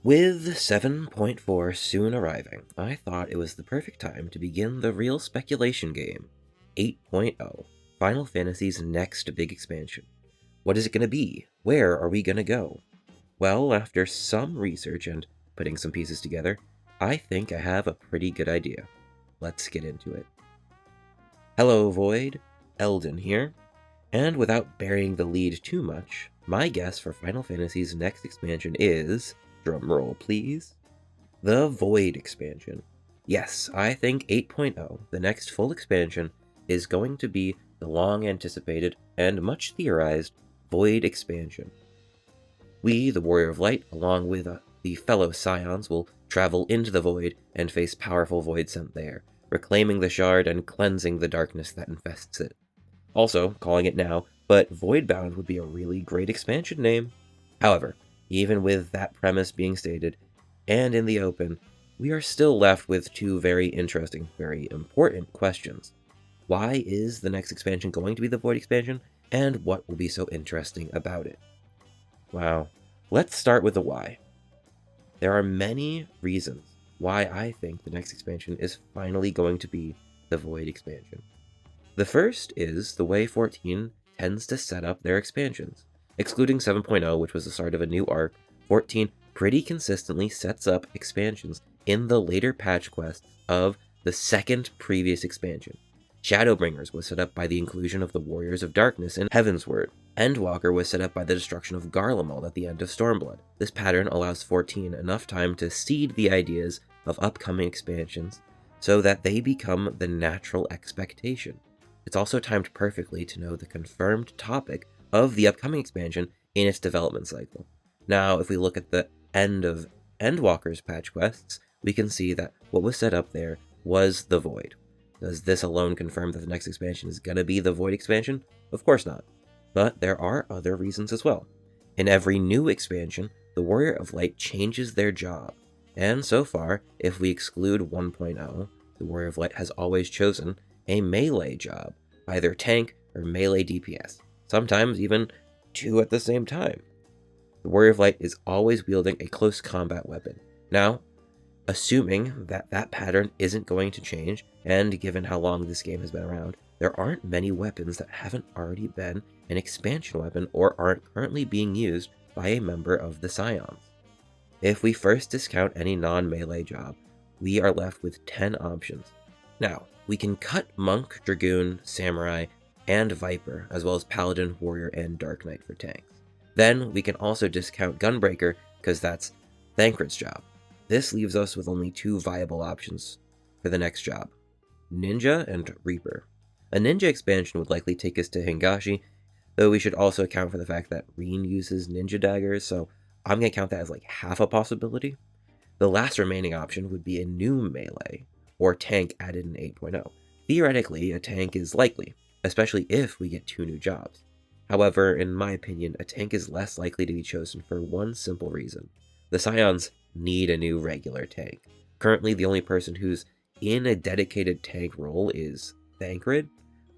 With 7.4 soon arriving, I thought it was the perfect time to begin the real speculation game. 8.0, Final Fantasy's next big expansion. What is it going to be? Where are we going to go? Well, after some research and putting some pieces together, I think I have a pretty good idea. Let's get into it. Hello, Void. Eldon here. And without burying the lead too much, my guess for Final Fantasy's next expansion is, drumroll please, the Void expansion. Yes, I think 8.0, the next full expansion, is going to be the long-anticipated and much theorized Void expansion. We, the Warrior of Light, along with the fellow Scions, will travel into the Void and face powerful Void sent there, reclaiming the Shard and cleansing the darkness that infests it. Also, calling it now, but Voidbound would be a really great expansion name. However, even with that premise being stated, and in the open, we are still left with two very interesting, very important questions. Why is the next expansion going to be the Void expansion, and what will be so interesting about it? Wow. Let's start with the why. There are many reasons why I think the next expansion is finally going to be the Void expansion. The first is the way 14 tends to set up their expansions. Excluding 7.0, which was the start of a new arc, 14 pretty consistently sets up expansions in the later patch quests of the second previous expansion. Shadowbringers was set up by the inclusion of the Warriors of Darkness in Heavensward. Endwalker was set up by the destruction of Garlemald at the end of Stormblood. This pattern allows 14 enough time to seed the ideas of upcoming expansions so that they become the natural expectation. It's also timed perfectly to know the confirmed topic of the upcoming expansion in its development cycle. Now, if we look at the end of Endwalker's patch quests, we can see that what was set up there was the Void. Does this alone confirm that the next expansion is gonna be the Void expansion? Of course not. But there are other reasons as well. In every new expansion, the Warrior of Light changes their job. And so far, if we exclude 1.0, the Warrior of Light has always chosen a melee job, either tank or melee DPS, sometimes even two at the same time. The Warrior of Light is always wielding a close combat weapon. Now, assuming that that pattern isn't going to change, and given how long this game has been around, there aren't many weapons that haven't already been an expansion weapon or aren't currently being used by a member of the Scions. If we first discount any non-melee job, we are left with 10 options. Now, we can cut Monk, Dragoon, Samurai, and Viper, as well as Paladin, Warrior, and Dark Knight for tanks. Then we can also discount Gunbreaker, because that's Thancred's job. This leaves us with only two viable options for the next job: Ninja and Reaper. A Ninja expansion would likely take us to Hingashi, though we should also account for the fact that Reen uses Ninja daggers, so I'm going to count that as like half a possibility. The last remaining option would be a new melee, or tank added in 8.0. Theoretically, a tank is likely, especially if we get two new jobs. However, in my opinion, a tank is less likely to be chosen for one simple reason. The Scions need a new regular tank. Currently, the only person who's in a dedicated tank role is Thancred.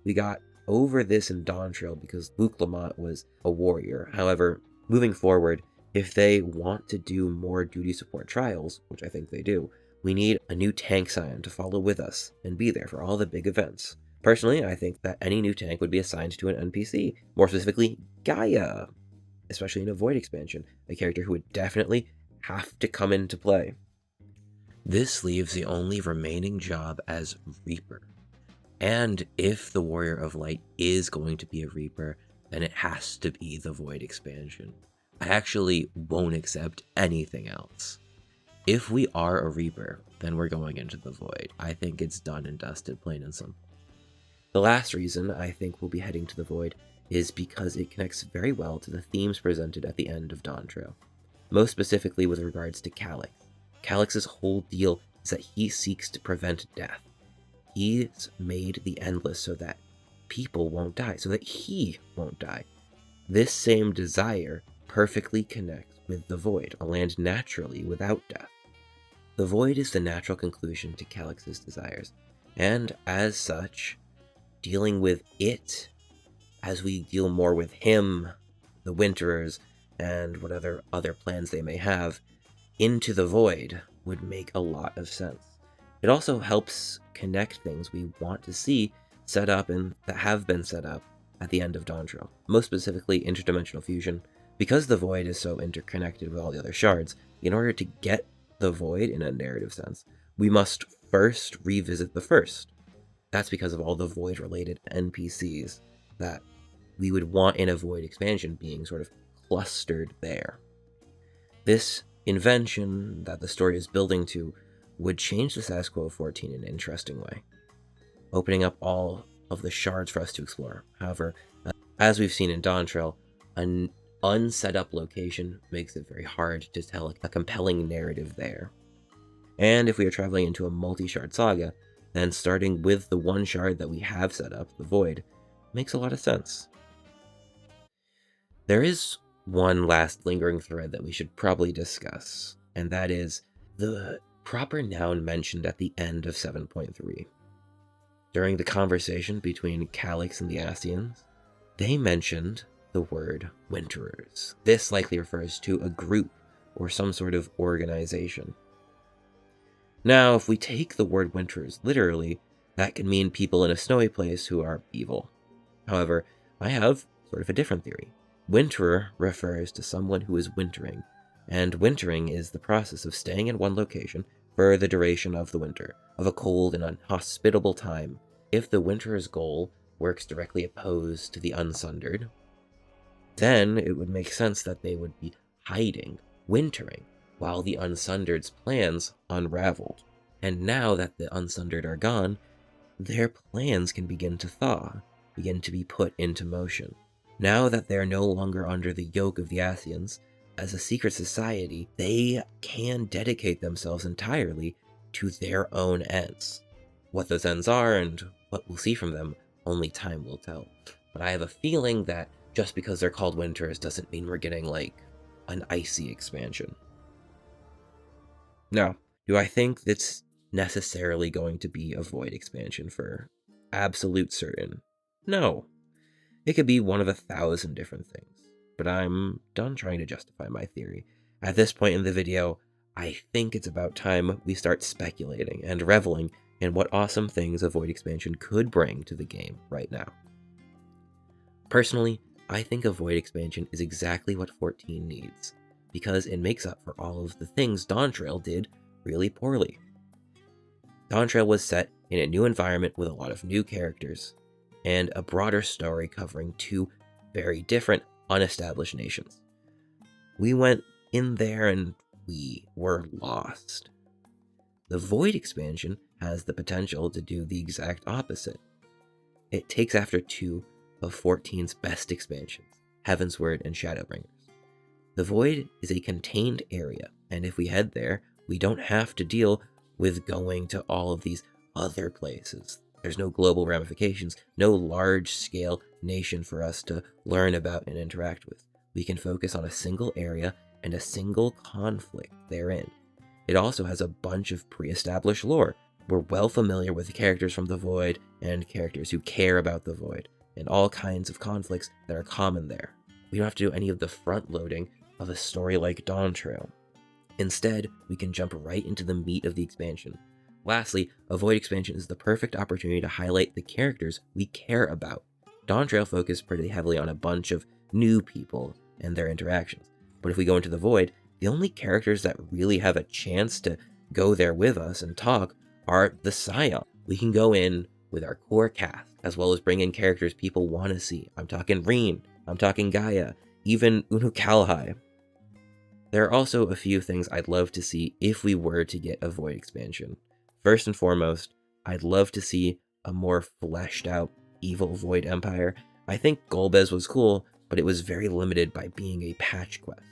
We got over this in Dawntrail because Luke Lamont was a warrior. However, moving forward, if they want to do more duty support trials, which I think they do, we need a new tank scion to follow with us and be there for all the big events. Personally, I think that any new tank would be assigned to an NPC, more specifically Gaia, especially in a Void expansion, a character who would definitely have to come into play. This leaves the only remaining job as Reaper. And if the Warrior of Light is going to be a Reaper, then it has to be the Void expansion. I actually won't accept anything else. If we are a Reaper, then we're going into the Void. I think it's done and dusted, plain and simple. The last reason I think we'll be heading to the Void is because it connects very well to the themes presented at the end of Dawntrail. Most specifically with regards to Calix. Calix's whole deal is that he seeks to prevent death. He's made the Endless so that people won't die, so that he won't die. This same desire perfectly connects with the Void, a land naturally without death. The Void is the natural conclusion to Calix's desires, and as such, dealing with it as we deal more with him, the Winterers, and what other plans they may have, into the void would make a lot of sense. It also helps connect things we want to see set up and that have been set up at the end of Dawntrail, most specifically interdimensional fusion. Because the void is so interconnected with all the other shards, in order to get the void in a narrative sense, we must first revisit the first. That's because of all the void-related NPCs that we would want in a void expansion being sort of clustered there. This invention that the story is building to would change the status quo of 14 in an interesting way, opening up all of the shards for us to explore. However, as we've seen in Dawntrail, an unset up location makes it very hard to tell a compelling narrative there. And if we are traveling into a multi-shard saga, then starting with the one shard that we have set up, the Void, makes a lot of sense. There is one last lingering thread that we should probably discuss, and that is the proper noun mentioned at the end of 7.3. During the conversation between Calyx and the Ascians, they mentioned the word Winterers. This likely refers to a group or some sort of organization. Now, if we take the word Winterers literally, that can mean people in a snowy place who are evil. However, I have sort of a different theory. Winterer refers to someone who is wintering, and wintering is the process of staying in one location for the duration of the winter, of a cold and unhospitable time. If the Winterer's goal works directly opposed to the Unsundered, then it would make sense that they would be hiding, wintering, while the Unsundered's plans unraveled. And now that the Unsundered are gone, their plans can begin to thaw, begin to be put into motion. Now that they're no longer under the yoke of the Ascians, as a secret society, they can dedicate themselves entirely to their own ends. What those ends are and what we'll see from them, only time will tell. But I have a feeling that just because they're called Winters doesn't mean we're getting, like, an icy expansion. Now, do I think that's necessarily going to be a Void expansion for absolute certain? No. It could be one of 1,000 different things, but I'm done trying to justify my theory. At this point in the video, I think it's about time we start speculating and reveling in what awesome things a Void expansion could bring to the game right now. Personally, I think a Void expansion is exactly what 14 needs, because it makes up for all of the things Dawntrail did really poorly. Dawntrail was set in a new environment with a lot of new characters, and a broader story covering two very different, unestablished nations. We went in there and we were lost. The Void expansion has the potential to do the exact opposite. It takes after two of 14's best expansions, Heavensward and Shadowbringers. The Void is a contained area, and if we head there, we don't have to deal with going to all of these other places. There's no global ramifications, no large-scale nation for us to learn about and interact with. We can focus on a single area and a single conflict therein. It also has a bunch of pre-established lore. We're well familiar with the characters from the Void and characters who care about the Void, and all kinds of conflicts that are common there. We don't have to do any of the front-loading of a story like Dawntrail. Instead, we can jump right into the meat of the expansion. Lastly, a Void expansion is the perfect opportunity to highlight the characters we care about. Dawntrail focused pretty heavily on a bunch of new people and their interactions, but if we go into the Void, the only characters that really have a chance to go there with us and talk are the Scion. We can go in with our core cast, as well as bring in characters people want to see. I'm talking Reen, I'm talking Gaia, even Unukalhai. There are also a few things I'd love to see if we were to get a Void expansion. First and foremost, I'd love to see a more fleshed out evil Void Empire. I think Golbez was cool, but it was very limited by being a patch quest.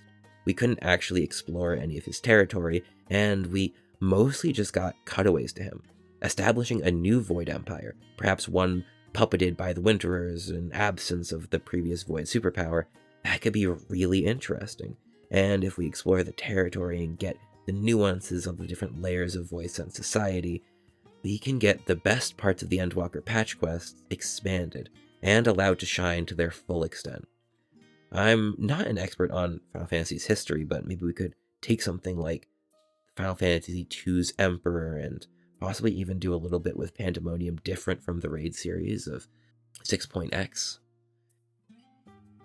We couldn't actually explore any of his territory, and we mostly just got cutaways to him. Establishing a new Void Empire, perhaps one puppeted by the Winterers in absence of the previous Void superpower, that could be really interesting. And if we explore the territory and get the nuances of the different layers of Void Sense society, we can get the best parts of the Endwalker patch quests expanded and allowed to shine to their full extent. I'm not an expert on Final Fantasy's history, but maybe we could take something like Final Fantasy II's Emperor, and possibly even do a little bit with Pandemonium different from the raid series of 6.x.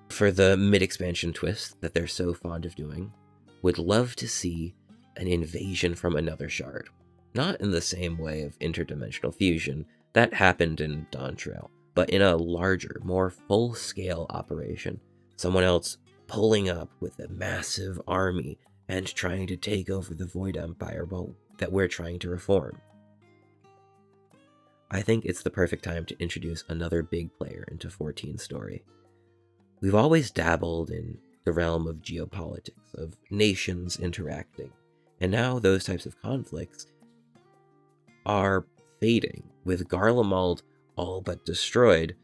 For the mid-expansion twist that they're so fond of doing, would love to see an invasion from another shard. Not in the same way of interdimensional fusion that happened in Dawntrail, but in a larger, more full-scale operation. Someone else pulling up with a massive army and trying to take over the Void Empire that we're trying to reform. I think it's the perfect time to introduce another big player into 14's story. We've always dabbled in the realm of geopolitics, of nations interacting, and now those types of conflicts are fading. With Garlemald all but destroyed,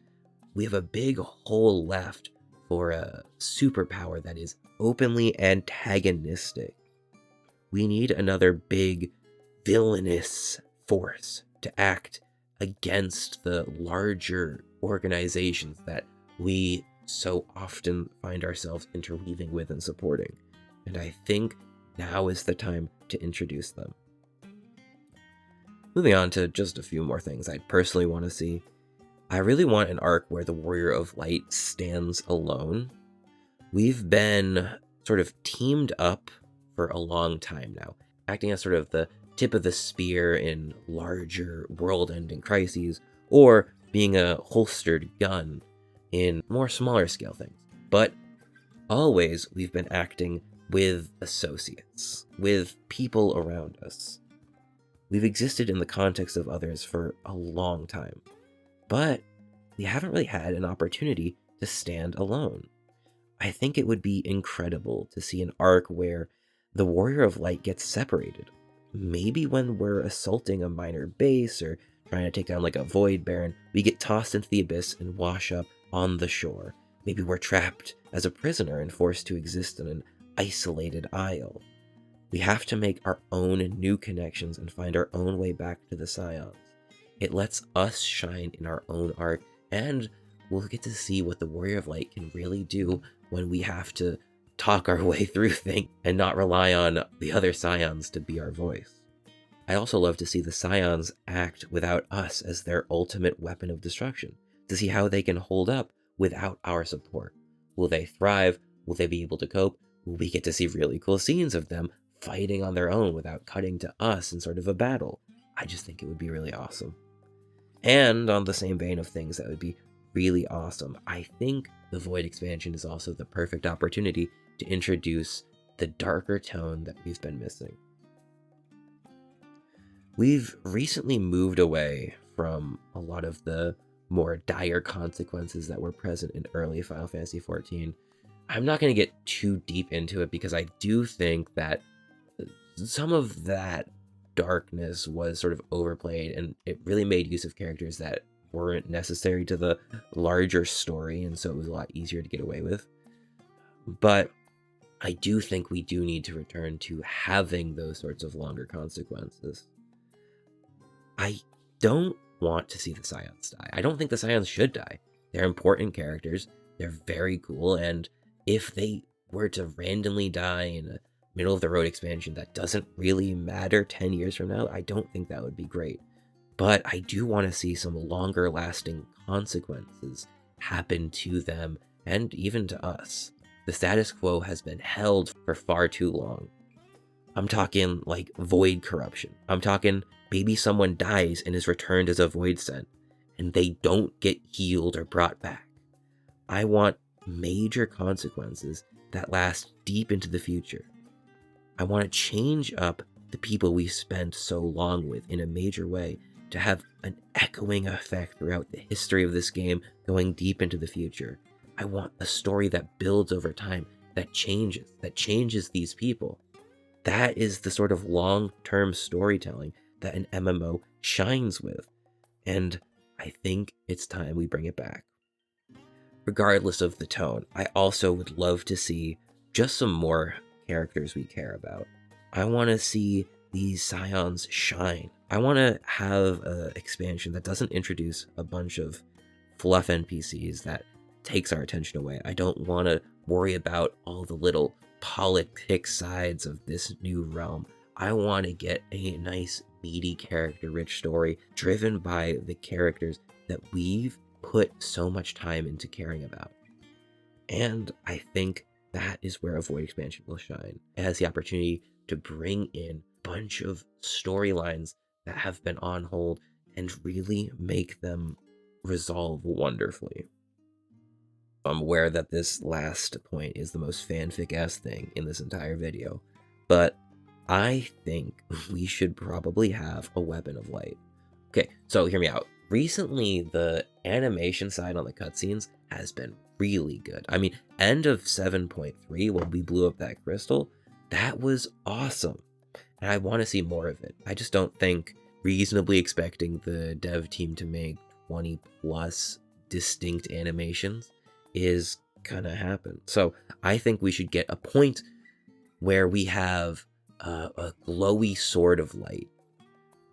we have a big hole left for a superpower that is openly antagonistic. We need another big villainous force to act against the larger organizations that we so often find ourselves interweaving with and supporting. And I think now is the time to introduce them. Moving on to just a few more things I'd personally want to see. I really want an arc where the Warrior of Light stands alone. We've been sort of teamed up for a long time now, acting as sort of the tip of the spear in larger world-ending crises, or being a holstered gun in more smaller scale things. But always we've been acting with associates, with people around us. We've existed in the context of others for a long time, but we haven't really had an opportunity to stand alone. I think it would be incredible to see an arc where the Warrior of Light gets separated. Maybe when we're assaulting a minor base or trying to take down like a Void Baron, we get tossed into the abyss and wash up on the shore. Maybe we're trapped as a prisoner and forced to exist in an isolated isle. We have to make our own new connections and find our own way back to the Scions. It lets us shine in our own art, and we'll get to see what the Warrior of Light can really do when we have to talk our way through things and not rely on the other Scions to be our voice. I also love to see the Scions act without us as their ultimate weapon of destruction, to see how they can hold up without our support. Will they thrive? Will they be able to cope? Will we get to see really cool scenes of them fighting on their own without cutting to us in sort of a battle? I just think it would be really awesome. And on the same vein of things that would be really awesome, I think the Void expansion is also the perfect opportunity to introduce the darker tone that we've been missing. We've recently moved away from a lot of the more dire consequences that were present in early Final Fantasy XIV. I'm not going to get too deep into it because I do think that some of that darkness was sort of overplayed, and it really made use of characters that weren't necessary to the larger story, and so it was a lot easier to get away with. But I do think we do need to return to having those sorts of longer consequences. I don't want to see the Scions die. I don't think the Scions should die. They're important characters. They're very cool, and if they were to randomly die in a middle of the road expansion that doesn't really matter 10 years from now, I don't think that would be great. But I do want to see some longer lasting consequences happen to them and even to us. The status quo has been held for far too long. I'm talking like void corruption. I'm talking maybe someone dies and is returned as a void sent, and they don't get healed or brought back. I want major consequences that last deep into the future. I want to change up the people we spent so long with in a major way to have an echoing effect throughout the history of this game going deep into the future. I want a story that builds over time, that changes these people. That is the sort of long-term storytelling that an MMO shines with, and I think it's time we bring it back. Regardless of the tone, I also would love to see just some more characters we care about. I want to see these Scions shine. I want to have an expansion that doesn't introduce a bunch of fluff NPCs that takes our attention away. I don't want to worry about all the little politic sides of this new realm. I want to get a nice, meaty, character-rich story driven by the characters that we've put so much time into caring about. And I think that is where a Void expansion will shine. It has the opportunity to bring in a bunch of storylines that have been on hold and really make them resolve wonderfully. I'm aware that this last point is the most fanfic-ass thing in this entire video, but I think we should probably have a weapon of light. Okay, so hear me out. Recently, the animation side on the cutscenes has been really good. I mean, end of 7.3, when we blew up that crystal, that was awesome. And I want to see more of it. I just don't think reasonably expecting the dev team to make 20 plus distinct animations is gonna happen. So I think we should get a point where we have a glowy sword of light,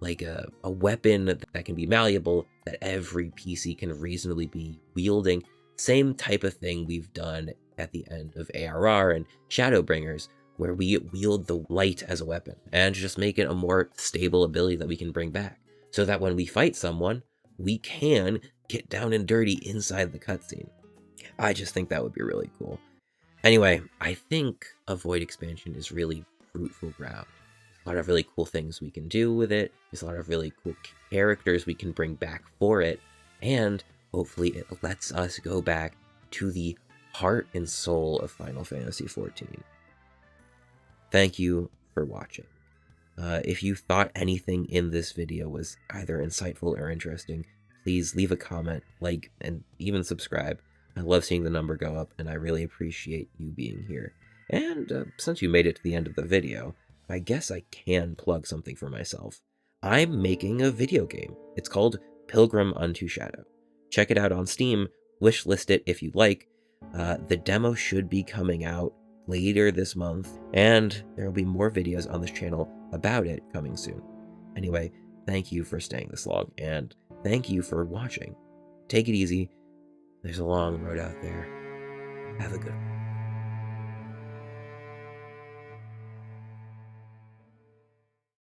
like a weapon that can be malleable, that every PC can reasonably be wielding. Same type of thing we've done at the end of ARR and Shadowbringers, where we wield the light as a weapon and just make it a more stable ability that we can bring back, so that when we fight someone, we can get down and dirty inside the cutscene. I just think that would be really cool. Anyway, I think a Void expansion is really fruitful ground. A lot of really cool things we can do with it. There's a lot of really cool characters we can bring back for it. And hopefully it lets us go back to the heart and soul of Final Fantasy XIV. Thank you for watching. If you thought anything in this video was either insightful or interesting, please leave a comment, like, and even subscribe. I love seeing the number go up, and I really appreciate you being here. And since you made it to the end of the video, I guess I can plug something for myself. I'm making a video game. It's called Pilgrim Unto Shadow. Check it out on Steam, wishlist it if you'd like. The demo should be coming out later this month, and there will be more videos on this channel about it coming soon. Anyway, thank you for staying this long, and thank you for watching. Take it easy. There's a long road out there. Have a good one.